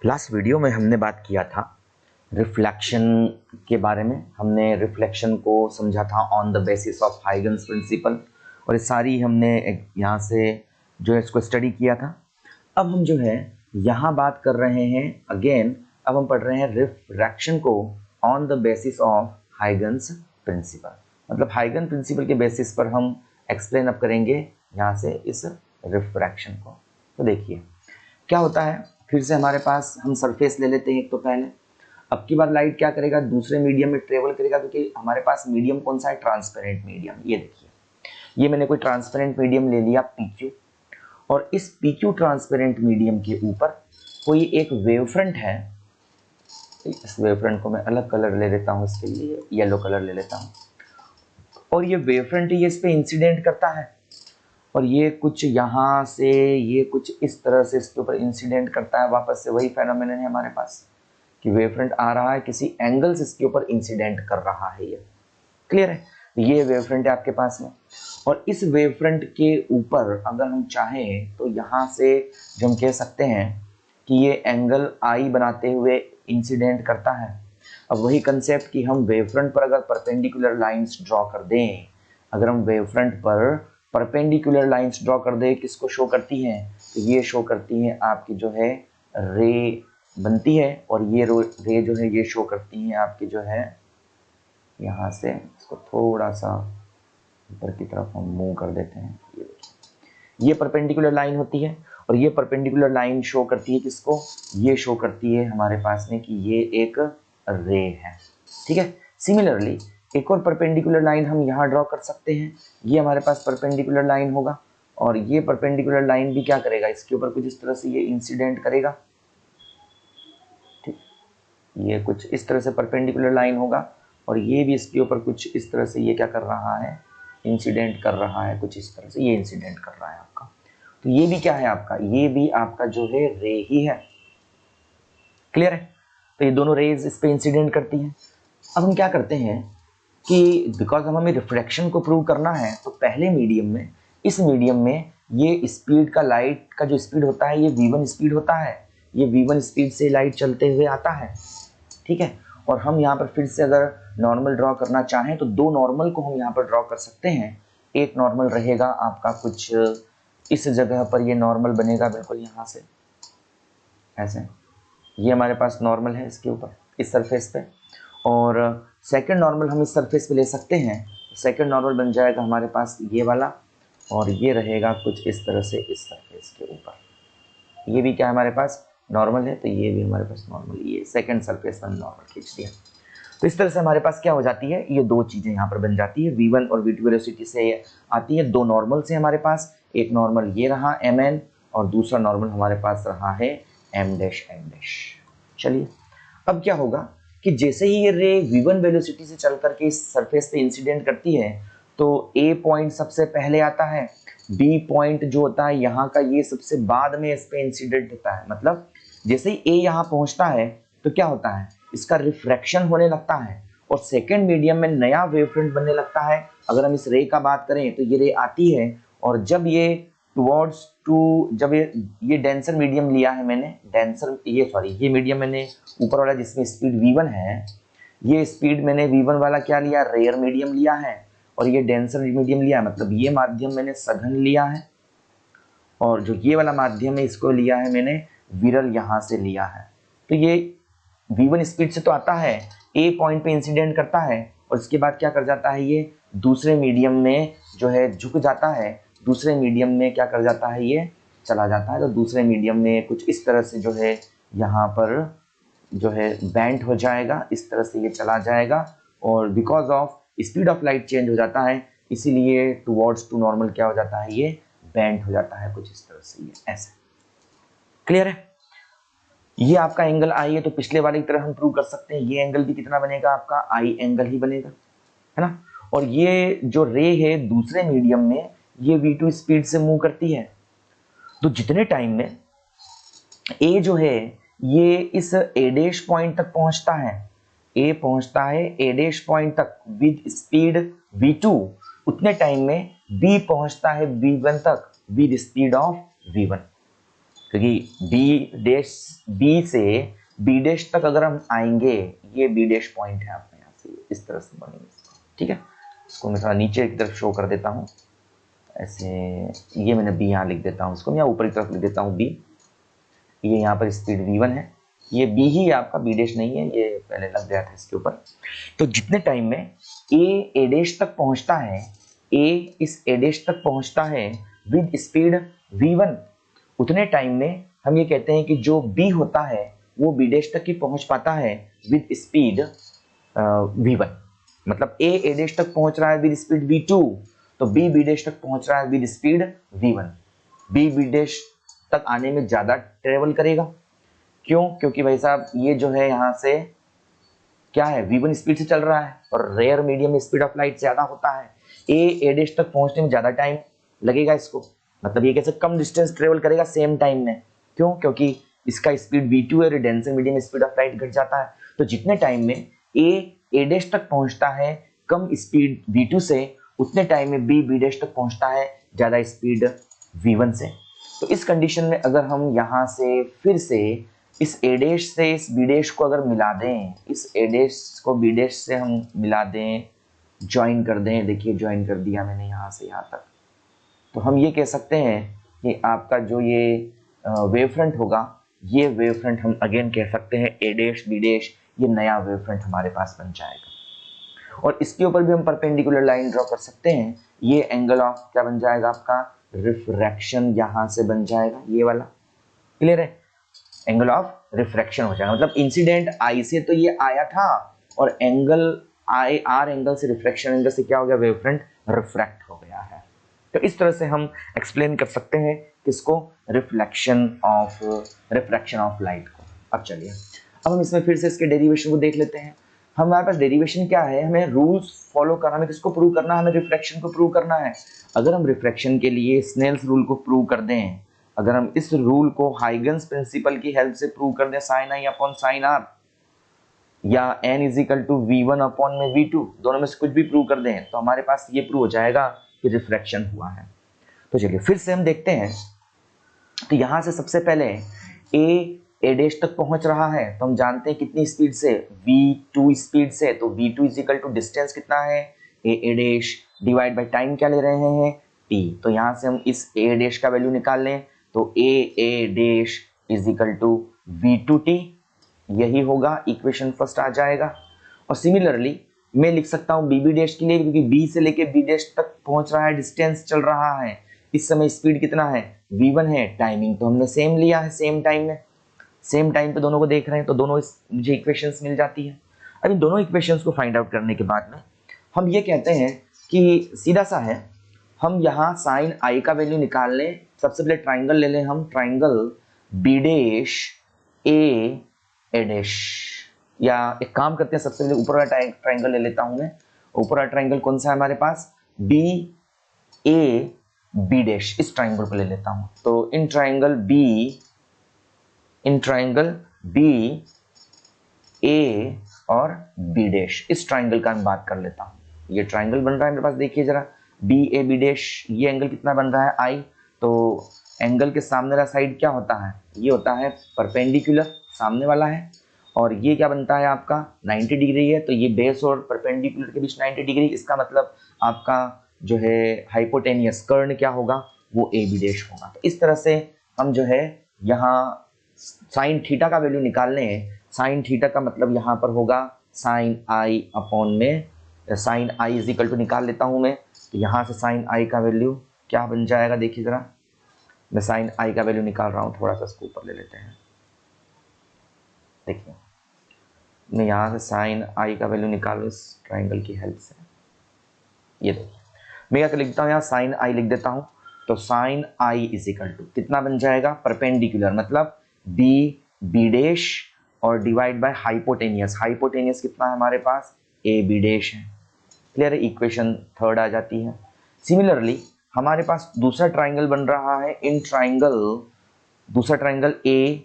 Last video में हमने बात किया था रिफ्लेक्शन के बारे में। हमने रिफ्लेक्शन को समझा था on the basis of Huygens principle, और ये सारी हमने यहाँ से जो है इसको स्टडी किया था। अब हम जो है यहाँ बात कर रहे हैं अगेन, अब हम पढ़ रहे हैं रिफ्रैक्शन को on the basis of Huygens principle. मतलब हाइगन प्रिंसिपल के बेसिस पर हम एक्सप्लेन अप करेंगे यहाँ से इस रिफ्रैक्शन को। तो देखिए क्या होता है, फिर से हमारे पास हम सरफेस ले लेते हैं एक। तो पहले अब की बार लाइट क्या करेगा, दूसरे मीडियम में ट्रेवल करेगा, क्योंकि हमारे पास मीडियम कौन सा है, ट्रांसपेरेंट मीडियम। ये देखिए, ये मैंने कोई ट्रांसपेरेंट मीडियम ले लिया PQ, और इस PQ ट्रांसपेरेंट मीडियम के ऊपर कोई एक वेव फ्रंट है। इस वेव फ्रंट को मैं अलग कलर ले लेता हूँ, इसके लिए येलो कलर ले लेता हूँ। और ये वेव फ्रंट ये इस पे इंसिडेंट करता है, और ये कुछ यहाँ से ये कुछ इस तरह से इसके ऊपर इंसिडेंट करता है। वापस से वही फेनोमेनन है हमारे पास कि वेव फ्रंट आ रहा है, किसी एंगल से इसके ऊपर इंसिडेंट कर रहा है। ये क्लियर है। ये वेव फ्रंट है आपके पास में, और इस वेव फ्रंट के ऊपर अगर हम चाहें तो यहाँ से जो हम कह सकते हैं कि ये एंगल I बनाते हुए इंसिडेंट करता है। अब वही कंसेप्ट कि हम वेव फ्रंट पर अगर परपेंडिकुलर लाइंस ड्रॉ कर दें, अगर हम वेव फ्रंट पर परपेंडिकुलर लाइंस ड्रॉ कर दें, किसको शो करती हैं, तो ये शो करती हैं आपकी जो है रे बनती है, और ये रे जो है ये शो करती हैं आपकी जो है यहाँ से, इसको थोड़ा सा ऊपर की तरफ हम मूव कर देते हैं। ये देखिए, ये परपेंडिकुलर लाइन होती है, और ये परपेंडिकुलर लाइन शो करती है किसको, ये शो करती है हमारे पास में कि ये एक रे है। ठीक है। सिमिलरली एक और परपेंडिकुलर लाइन हम यहाँ ड्रॉ कर सकते हैं। ये हमारे पास परपेंडिकुलर लाइन होगा, और ये परपेंडिकुलर लाइन भी क्या करेगा, इसके ऊपर कुछ इस तरह से ये इंसिडेंट करेगा। ठीक, ये कुछ इस तरह से परपेंडिकुलर लाइन होगा, और ये भी इसके ऊपर कुछ इस तरह से ये क्या कर रहा है, इंसिडेंट कर रहा है, कुछ इस तरह से ये इंसिडेंट कर रहा है आपका। तो ये भी क्या है आपका, ये भी आपका जो है रे ही है। क्लियर है। तो ये दोनों रेज इस पे इंसिडेंट करती हैं। अब हम क्या करते हैं कि बिकॉज हमें रिफ्रैक्शन को प्रूव करना है, तो पहले मीडियम में, इस मीडियम में ये स्पीड का, लाइट का जो स्पीड होता है ये v1 स्पीड होता है। ये v1 स्पीड से लाइट चलते हुए आता है। ठीक है। और हम यहाँ पर फिर से अगर नॉर्मल ड्रॉ करना चाहें तो दो नॉर्मल को हम यहाँ पर ड्रॉ कर सकते हैं। एक नॉर्मल रहेगा आपका कुछ इस जगह पर, ये नॉर्मल बनेगा बिल्कुल यहाँ से ऐसे, ये हमारे पास नॉर्मल है इसके ऊपर इस सरफेस पे, और सेकंड नॉर्मल हम इस सरफेस पे ले सकते हैं। सेकंड नॉर्मल बन जाएगा हमारे पास ये वाला, और ये रहेगा कुछ इस तरह से इस सरफेस के ऊपर। ये भी क्या हमारे पास नॉर्मल है, तो ये भी हमारे पास नॉर्मल, ये सेकंड सरफेस पर नॉर्मल खींच दिया। तो इस तरह से हमारे पास क्या हो जाती है, ये दो चीज़ें यहाँ पर बन जाती है। v1 और v2 वेलोसिटी से आती है, दो नॉर्मल से हमारे पास, एक नॉर्मल ये रहा mn, और दूसरा नॉर्मल हमारे पास रहा है m डैश m डैश। चलिए अब क्या होगा कि जैसे ही ये रे v1 वेलोसिटी से चल करके इस सरफेस पे इंसिडेंट करती है, तो a पॉइंट सबसे पहले आता है, b पॉइंट जो होता है यहाँ का ये सबसे बाद में इस पे इंसिडेंट होता है। मतलब जैसे ही a यहाँ पहुँचता है तो क्या होता है, इसका रिफ्रैक्शन होने लगता है, और सेकेंड मीडियम में नया वेव फ्रंट बनने लगता है। अगर हम इस रे का बात करें तो ये रे आती है, और जब ये टुवर्ड्स टू, जब ये डेंसर मीडियम लिया है मैंने, डेंसर ये मीडियम मैंने ऊपर वाला जिसमें स्पीड v1 है, ये स्पीड मैंने v1 वाला क्या लिया, रेयर मीडियम लिया है, और ये डेंसर मीडियम लिया है। मतलब ये माध्यम मैंने सघन लिया है, और जो ये वाला माध्यम है इसको लिया है मैंने विरल यहाँ से लिया है। तो ये v1 स्पीड से तो आता है, a पॉइंट पे इंसिडेंट करता है, और इसके बाद क्या कर जाता है, ये दूसरे मीडियम में जो है झुक जाता है, दूसरे मीडियम में क्या कर जाता है, ये चला जाता है। तो दूसरे मीडियम में कुछ इस तरह से जो है यहाँ पर जो है बेंट हो जाएगा, इस तरह से ये चला जाएगा, और because of speed of light change हो जाता है, इसीलिए टुवर्ड्स टू नॉर्मल क्या हो जाता है, ये बेंट हो जाता है कुछ इस तरह से, ये ऐसे। क्लियर है। ये आपका एंगल आई है, तो पिछले वाले की तरह हम प्रूव कर सकते हैं, ये एंगल भी कितना बनेगा आपका, आई एंगल ही बनेगा, है ना। और ये जो रे है दूसरे मीडियम में, ये v2 स्पीड से मूव करती है, तो जितने टाइम में ए जो है ये इस ए डैश पॉइंट तक पहुंचता है, ए पहुंचता है ए डैश पॉइंट तक विद स्पीड v2, उतने टाइम में बी पहुंचता है v1 तक विद स्पीड ऑफ v1। क्योंकि बी से बी डैश तक अगर हम आएंगे, ये बी डैश पॉइंट है आपका, यहाँ से इस तरह से बनेंगे इसको, ठीक है। इसको मैं थोड़ा नीचे की तरफ शो कर देता हूँ ऐसे, ये मैंने बी यहाँ लिख देता हूँ इसको, या ऊपर की तरफ लिख देता हूँ बी। ये यहाँ पर स्पीड v1 है, ये बी ही आपका, बी डैश नहीं है, ये पहले लग गया था इसके ऊपर। तो जितने टाइम में ए डैश तक पहुंचता है, ए इस ए डैश तक पहुंचता है विद स्पीड v1, उतने टाइम में हम ये कहते हैं कि जो बी होता है वो बी डैश तक ही पहुंच पाता है विद स्पीड v1। मतलब ए डैश तक पहुंच रहा है विद स्पीड v2, तो बी डैश तक पहुंच रहा है with speed v1। B dash तक आने में ज्यादा ट्रेवल करेगा, क्यों? क्योंकि भाई साहब ये जो है यहाँ से क्या है, v1 स्पीड से चल रहा है और rare medium speed of light ज्यादा होता है। ए डैश तक पहुंचने में ज्यादा टाइम लगेगा इसको, मतलब ये कैसे कम डिस्टेंस ट्रेवल करेगा सेम टाइम में, क्यों? क्योंकि इसका स्पीड v2 है और denser medium speed of light घट जाता है। तो जितने टाइम में ए डैश तक पहुंचता है कम स्पीड v2 से, उतने टाइम में बी डैश तक पहुंचता है ज्यादा स्पीड v1 से। तो इस कंडीशन में अगर हम यहाँ से फिर से इस ए डैश से इस बी डैश को अगर मिला दें, इस ए डैश को बी डैश से हम मिला दें, ज्वाइन कर दें, देखिए ज्वाइन कर दिया मैंने यहाँ से यहाँ तक, तो हम ये कह सकते हैं कि आपका जो ये वेव फ्रंट होगा, ये वेव फ्रंट हम अगेन कह सकते हैं ए डैश बी डैश, ये नया वेव फ्रंट हमारे पास बन जाएगा। और इसके ऊपर भी हम परपेंडिकुलर लाइन ड्रॉ कर सकते हैं। ये एंगल ऑफ क्या बन जाएगा आपका, रिफ्रैक्शन यहाँ से बन जाएगा, ये वाला, क्लियर है, एंगल ऑफ रिफ्रैक्शन हो जाएगा। मतलब इंसिडेंट आई से तो ये आया था और एंगल आई आर एंगल से, रिफ्रैक्शन एंगल से क्या हो गया, वेव फ्रंट रिफ्रैक्ट हो गया है। तो इस तरह से हम एक्सप्लेन कर सकते हैं किसको, रिफ्रैक्शन ऑफ लाइट को। अब चलिए, अब हम इसमें फिर से इसके डेरिवेशन को देख लेते हैं। हमारे पास डेरिवेशन क्या है, हमें रूल्स फॉलो करना, हमें किसको प्रूव करना है, हमें रिफ्रैक्शन को प्रूव करना है। अगर हम रिफ्रैक्शन के लिए स्नेल्स रूल को प्रूव कर दें, अगर हम इस रूल को हाइगन्स प्रिंसिपल की हेल्प से प्रूव कर दें, sine i upon sine r या n is equal to v1 upon में v2, दोनों में से कुछ भी प्रूव कर दें, तो हमारे पास ये प्रूव हो जाएगा कि रिफ्रैक्शन हुआ है। तो चलिए फिर से हम देखते हैं। तो यहां से सबसे पहले ए डैश तक पहुंच रहा है, तो हम जानते हैं कितनी स्पीड से, v2 स्पीड से। तो v2 इजिकल टू डिस्टेंस कितना है, ए डैश डिवाइड बाय टाइम क्या ले रहे हैं, t। तो यहां से हम इस ए डैश का वैल्यू निकाल लें, तो ए डैश इजिकल टू v2t, यही होगा, इक्वेशन फर्स्ट आ जाएगा। और सिमिलरली मैं लिख सकता हूं बी डैश के लिए, क्योंकि बी से लेके बी डैश तक पहुंच रहा है, डिस्टेंस चल रहा है, इस समय स्पीड कितना है, v1 है, टाइमिंग तो हमने सेम लिया है, सेम टाइम में, सेम टाइम पे दोनों को देख रहे हैं, तो दोनों मुझे इक्वेशंस मिल जाती है। अब इन दोनों इक्वेशंस को फाइंड आउट करने के बाद में हम ये कहते हैं कि सीधा सा है, हम यहाँ साइन आई का वैल्यू निकाल लें। सबसे पहले ट्राइंगल ले लें हम, ट्राइंगल बी डैश ए डैश, या एक काम करते हैं, सबसे पहले ऊपर वाला ट्राइंगल ले लेता हूं मैं। ऊपर वाला ट्राइंगल कौन सा है हमारे पास, बी ए बी डैश, इस ट्राइंगल को ले लेता हूं। तो इन ट्राइंगल बी ए और बी डैश, इस ट्राइंगल का मैं बात कर लेता हूं। ये ट्राइंगल बन रहा है मेरे पास, देखिए जरा, बी ए बी डैश, ये एंगल कितना बन रहा है, आई। तो एंगल के सामने वाला साइड क्या होता है, ये होता है परपेंडिकुलर, सामने वाला है। और ये क्या बनता है आपका, 90 डिग्री है। तो ये बेस और परपेंडिकुलर के बीच 90 डिग्री, इसका मतलब आपका जो है हाइपोटेनियस कर्ण क्या होगा, वो ए बी डैश होगा। तो इस तरह से हम जो है यहाँ साइन थीटा का वैल्यू निकाल लें। साइन थीटा का मतलब यहाँ पर होगा साइन आई अपॉन में, sine i is equal to निकाल लेता हूँ मैं। तो यहाँ से साइन आई का वैल्यू क्या बन जाएगा, देखिए जरा, मैं साइन आई का वैल्यू निकाल रहा हूँ, थोड़ा सा इसको ऊपर ले लेते हैं। देखिए मैं यहाँ से साइन आई का वैल्यू निकाल रहा हूँ इस ट्राइंगल की हेल्प से। ये देखिए मैं क्या लिखता हूँ, यहाँ साइन आई लिख देता हूँ। तो sine i is equal to कितना बन जाएगा, परपेंडिकुलर मतलब बी डैश और डिवाइड बाय हाइपोटेनियस, हाइपोटेनियस कितना है हमारे पास, ए बी डैश है, क्लियर है, इक्वेशन थर्ड आ जाती है। सिमिलरली हमारे पास दूसरा ट्राइंगल बन रहा है, इन ट्राइंगल, दूसरा ट्राइंगल ए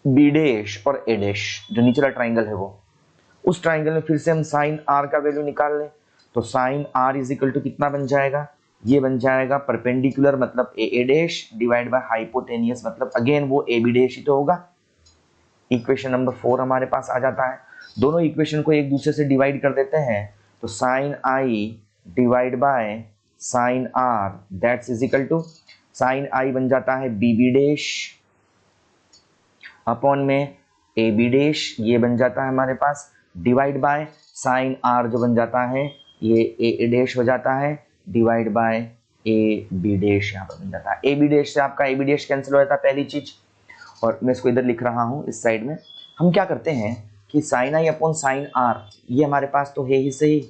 बी डैश और ए डैश, जो नीचे वाला ट्राइंगल है वो, उस ट्राइंगल में फिर से हम साइन आर का वैल्यू निकाल लें। तो sine r is equal to कितना बन जाएगा, ये बन जाएगा परपेंडिकुलर मतलब A A dash divide by hypotenuse मतलब अगेन वो ए बी डैश ही तो होगा। इक्वेशन नंबर 4 हमारे पास आ जाता है। दोनों इक्वेशन को एक दूसरे से डिवाइड कर देते हैं तो sine i divide by sine r that's is equal to sine i बन जाता है बी बी डैश अपॉन में ए बी डैश, ये बन जाता है हमारे पास डिवाइड बाय साइन आर जो बन जाता है ये ए डैश हो जाता है divide by A B dash यहाँ पर बन जाता है। ए बी डैश से आपका ए बी डैश कैंसिल हो जाता है पहली चीज, और मैं इसको इधर लिख रहा हूँ इस साइड में। हम क्या करते हैं कि sine i upon sine r ये हमारे पास तो है ही सही,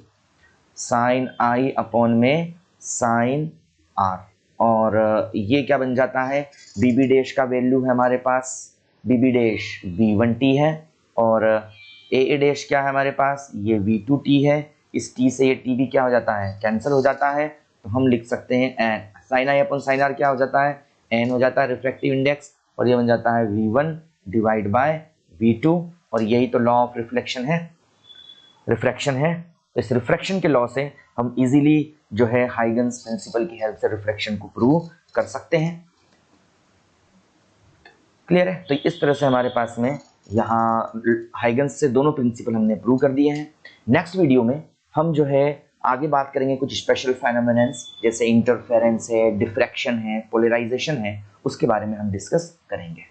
साइन आई अपॉन में साइन आर, और ये क्या बन जाता है बी बी डैश का वैल्यू है हमारे पास बी बी डैश v1t है, और ए डैश क्या है हमारे पास ये v2t है। इस t से ये t भी क्या हो जाता है कैंसिल हो जाता है, तो हम लिख सकते हैं n sine i upon sine r क्या हो जाता है n हो जाता है रिफ्रैक्टिव इंडेक्स, और ये बन जाता है v1 डिवाइड बाय v2, और यही तो लॉ ऑफ रिफ्लेक्शन है रिफ्रैक्शन है। तो इस रिफ्रैक्शन के लॉ से हम इजीली जो है हाइगन्स प्रिंसिपल की हेल्प से रिफ्लेक्शन को प्रूव कर सकते हैं। क्लियर है? तो इस तरह से हमारे पास में यहाँ हाइगन्स से दोनों प्रिंसिपल हमने प्रूव कर दिए हैं। नेक्स्ट वीडियो में हम जो है आगे बात करेंगे कुछ स्पेशल फेनोमेनन्स जैसे इंटरफेरेंस है, डिफ्रैक्शन है, पोलराइजेशन है, उसके बारे में हम डिस्कस करेंगे।